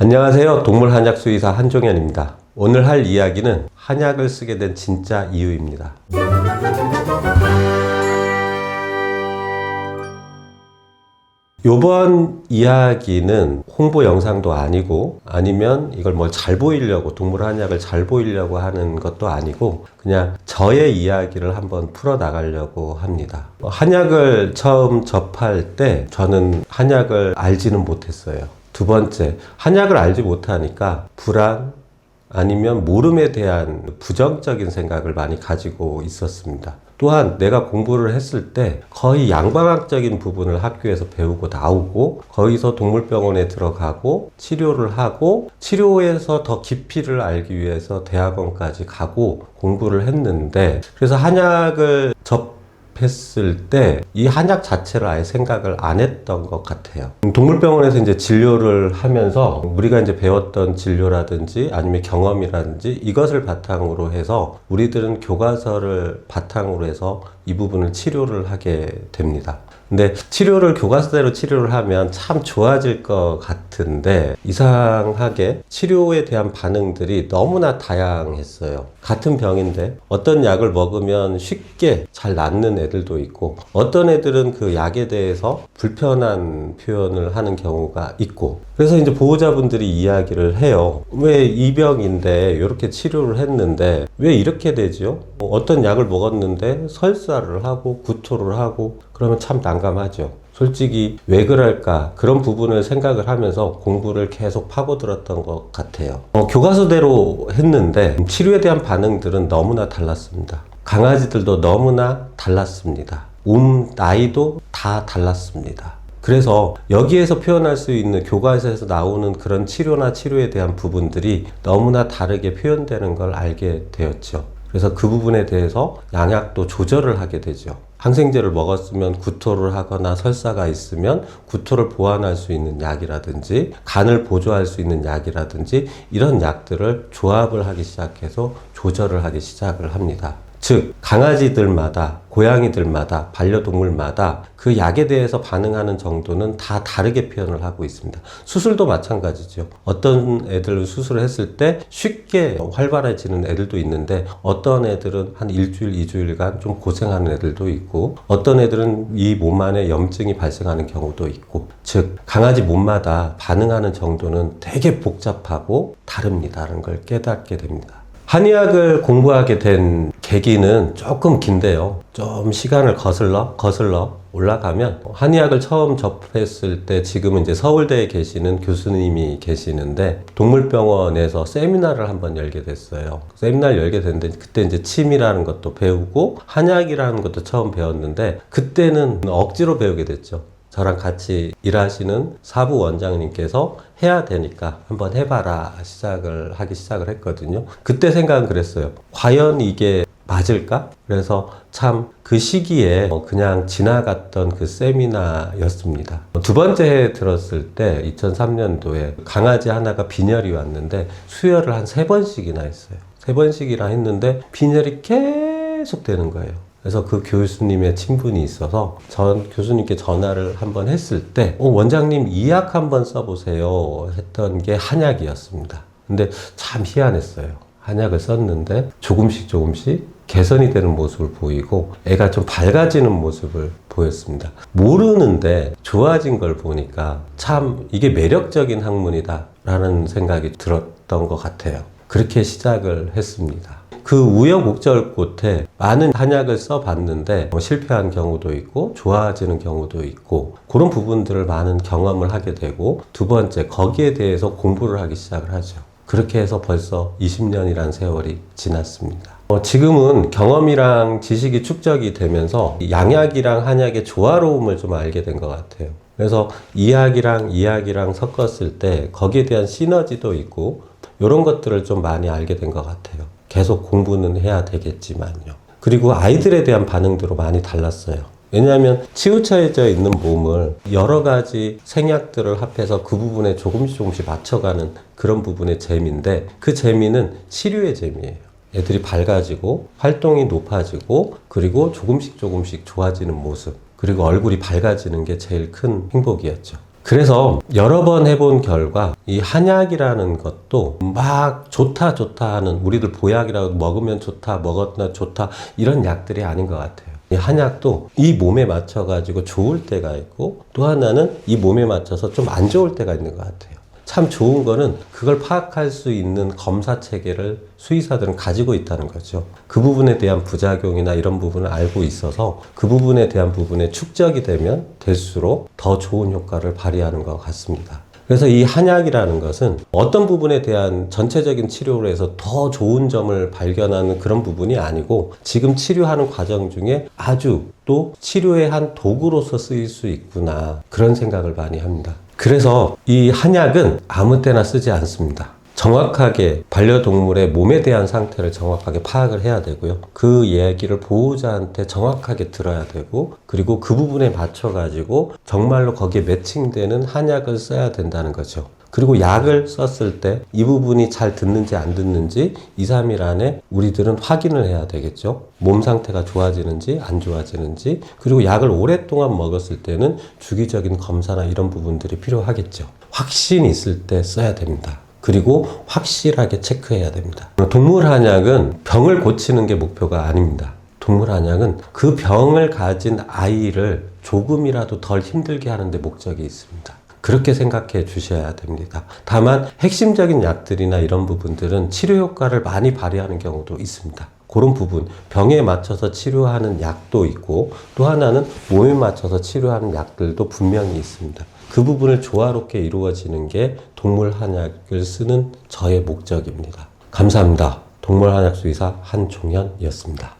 안녕하세요. 동물한약 수의사 한종현입니다. 오늘 할 이야기는 한약을 쓰게 된 진짜 이유입니다. 요번 이야기는 홍보 영상도 아니고 아니면 이걸 뭘 잘 보이려고 동물한약을 잘 보이려고 하는 것도 아니고 그냥 저의 이야기를 한번 풀어 나가려고 합니다. 한약을 처음 접할 때 저는 한약을 알지는 못했어요. 두 번째, 한약을 알지 못하니까 불안 아니면 모름에 대한 부정적인 생각을 많이 가지고 있었습니다. 또한 내가 공부를 했을 때 거의 양방학적인 부분을 학교에서 배우고 나오고 거기서 동물병원에 들어가고 치료를 하고 치료에서 더 깊이를 알기 위해서 대학원까지 가고 공부를 했는데 그래서 한약을 접했을 때 이 한약 자체를 아예 생각을 안 했던 것 같아요. 동물병원에서 이제 진료를 하면서 우리가 이제 배웠던 진료라든지 아니면 경험이라든지 이것을 바탕으로 해서 우리들은 교과서를 바탕으로 해서 이 부분을 치료를 하게 됩니다. 근데 치료를 교과서대로 치료를 하면 참 좋아질 것 같은데 이상하게 치료에 대한 반응들이 너무나 다양했어요. 같은 병인데 어떤 약을 먹으면 쉽게 잘 낫는 애들도 있고 어떤 애들은 그 약에 대해서 불편한 표현을 하는 경우가 있고 그래서 이제 보호자분들이 이야기를 해요. 왜 이 병인데 이렇게 치료를 했는데 왜 이렇게 되죠? 어떤 약을 먹었는데 설사를 하고 구토를 하고 그러면 참 난감하죠. 솔직히 왜 그럴까 그런 부분을 생각을 하면서 공부를 계속 파고들었던 것 같아요. 교과서대로 했는데 치료에 대한 반응들은 너무나 달랐습니다. 강아지들도 너무나 달랐습니다. 나이도 다 달랐습니다. 그래서 여기에서 표현할 수 있는 교과서에서 나오는 그런 치료나 치료에 대한 부분들이 너무나 다르게 표현되는 걸 알게 되었죠. 그래서 그 부분에 대해서 양약도 조절을 하게 되죠. 항생제를 먹었으면 구토를 하거나 설사가 있으면 구토를 보완할 수 있는 약이라든지 간을 보조할 수 있는 약이라든지 이런 약들을 조합을 하기 시작해서 조절을 하기 시작을 합니다. 즉 강아지들마다 고양이들마다 반려동물마다 그 약에 대해서 반응하는 정도는 다 다르게 표현을 하고 있습니다. 수술도 마찬가지죠. 어떤 애들은 수술을 했을 때 쉽게 활발해지는 애들도 있는데 어떤 애들은 한 일주일, 2주일간 좀 고생하는 애들도 있고 어떤 애들은 이 몸 안에 염증이 발생하는 경우도 있고 즉 강아지 몸마다 반응하는 정도는 되게 복잡하고 다릅니다라는 걸 깨닫게 됩니다. 한의학을 공부하게 된 계기는 조금 긴데요. 좀 시간을 거슬러 올라가면 한의학을 처음 접했을 때 지금은 이제 서울대에 계시는 교수님이 계시는데 동물병원에서 세미나를 한번 열게 됐어요. 세미나를 열게 됐는데 그때 이제 침이라는 것도 배우고 한약이라는 것도 처음 배웠는데 그때는 억지로 배우게 됐죠. 저랑 같이 일하시는 사부 원장님께서 해야 되니까 한번 해봐라 하기 시작을 했거든요. 그때 생각은 그랬어요. 과연 이게 맞을까? 그래서 참 그 시기에 그냥 지나갔던 그 세미나였습니다. 두 번째 해 들었을 때 2003년도에 강아지 하나가 빈혈이 왔는데 수혈을 한 3번씩이나 했어요. 3번씩이나 했는데 빈혈이 계속 되는 거예요. 그래서 그 교수님의 친분이 있어서 전 교수님께 전화를 한번 했을 때 원장님 이 약 한번 써보세요 했던 게 한약이었습니다. 근데 참 희한했어요. 한약을 썼는데 조금씩 개선이 되는 모습을 보이고 애가 좀 밝아지는 모습을 보였습니다. 모르는데 좋아진 걸 보니까 참 이게 매력적인 학문이다 라는 생각이 들었던 것 같아요. 그렇게 시작을 했습니다. 그 우여곡절 끝에 많은 한약을 써봤는데 실패한 경우도 있고 좋아지는 경우도 있고 그런 부분들을 많은 경험을 하게 되고 두 번째 거기에 대해서 공부를 하기 시작을 하죠. 그렇게 해서 벌써 20년이란 세월이 지났습니다. 지금은 경험이랑 지식이 축적이 되면서 양약이랑 한약의 조화로움을 좀 알게 된 것 같아요. 그래서 이 약이랑 섞었을 때 거기에 대한 시너지도 있고 이런 것들을 좀 많이 알게 된 것 같아요. 계속 공부는 해야 되겠지만요. 그리고 아이들에 대한 반응도 많이 달랐어요. 왜냐하면 치우쳐져 있는 몸을 여러 가지 생약들을 합해서 그 부분에 조금씩 맞춰가는 그런 부분의 재미인데 그 재미는 치료의 재미예요. 애들이 밝아지고 활동이 높아지고 그리고 조금씩 좋아지는 모습 그리고 얼굴이 밝아지는 게 제일 큰 행복이었죠. 그래서 여러 번 해본 결과 이 한약이라는 것도 막 좋다 하는, 우리들 보약이라고 먹으면 좋다, 먹었나 좋다 이런 약들이 아닌 것 같아요. 이 한약도 이 몸에 맞춰가지고 좋을 때가 있고, 또 하나는 이 몸에 맞춰서 좀 안 좋을 때가 있는 것 같아요. 참 좋은 거는 그걸 파악할 수 있는 검사 체계를 수의사들은 가지고 있다는 거죠. 그 부분에 대한 부작용이나 이런 부분을 알고 있어서 그 부분에 대한 부분에 축적이 되면 될수록 더 좋은 효과를 발휘하는 것 같습니다. 그래서 이 한약이라는 것은 어떤 부분에 대한 전체적인 치료를 해서 더 좋은 점을 발견하는 그런 부분이 아니고, 지금 치료하는 과정 중에 아주 또 치료의 한 도구로서 쓰일 수 있구나, 그런 생각을 많이 합니다. 그래서 이 한약은 아무 때나 쓰지 않습니다. 정확하게 반려동물의 몸에 대한 상태를 정확하게 파악을 해야 되고요. 그 얘기를 보호자한테 정확하게 들어야 되고, 그리고 그 부분에 맞춰가지고 정말로 거기에 매칭되는 한약을 써야 된다는 거죠. 그리고 약을 썼을 때 이 부분이 잘 듣는지 안 듣는지 2, 3일 안에 우리들은 확인을 해야 되겠죠. 몸 상태가 좋아지는지 안 좋아지는지, 그리고 약을 오랫동안 먹었을 때는 주기적인 검사나 이런 부분들이 필요하겠죠. 확신이 있을 때 써야 됩니다. 그리고 확실하게 체크해야 됩니다. 동물 한약은 병을 고치는 게 목표가 아닙니다. 동물 한약은 그 병을 가진 아이를 조금이라도 덜 힘들게 하는 데 목적이 있습니다. 그렇게 생각해 주셔야 됩니다. 다만 핵심적인 약들이나 이런 부분들은 치료 효과를 많이 발휘하는 경우도 있습니다. 그런 부분, 병에 맞춰서 치료하는 약도 있고, 또 하나는 몸에 맞춰서 치료하는 약들도 분명히 있습니다. 그 부분을 조화롭게 이루어지는 게 동물 한약을 쓰는 저의 목적입니다. 감사합니다. 동물 한약 수의사 한종현이었습니다.